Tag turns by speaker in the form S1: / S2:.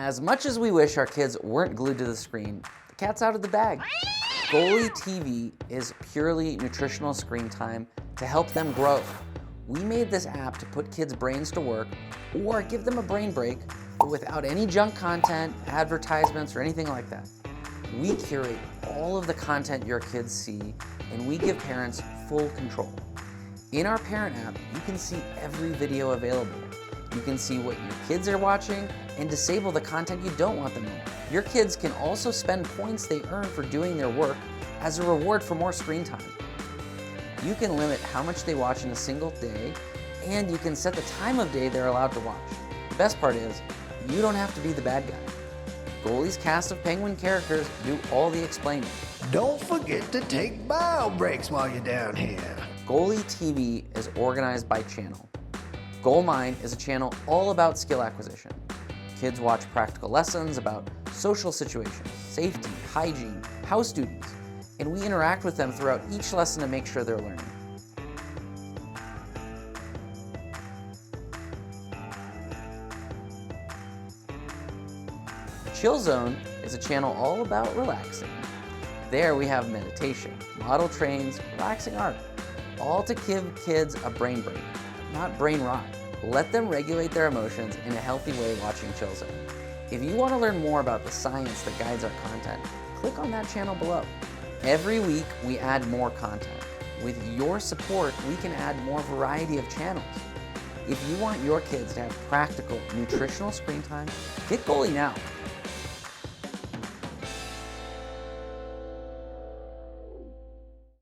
S1: As much as we wish our kids weren't glued to the screen, the cat's out of the bag. Goalie TV is purely nutritional screen time to help them grow. We made this app to put kids' brains to work or give them a brain break, but without any junk content, advertisements, or anything like that. We curate all of the content your kids see, and we give parents full control. In our parent app, you can see every video available. You can see what your kids are watching and disable the content you don't want them to watch. Your kids can also spend points they earn for doing their work as a reward for more screen time. You can limit how much they watch in a single day, and you can set the time of day they're allowed to watch. The best part is, you don't have to be the bad guy. Goalie's cast of penguin characters do all the explaining.
S2: Don't forget to take bio breaks while you're down here.
S1: Goalie TV is organized by channel. Goal Mind is a channel all about skill acquisition. Kids watch practical lessons about social situations, safety, hygiene, house duties, and we interact with them throughout each lesson to make sure they're learning. Chill Zone is a channel all about relaxing. There we have meditation, model trains, relaxing art, all to give kids a brain break, not brain rot. Let them regulate their emotions in a healthy way watching Chill Zone. If you want to learn more about the science that guides our content, click on that channel below. Every week we add more content. With your support, we can add more variety of channels. If you want your kids to have practical, nutritional screen time, get Goalie now.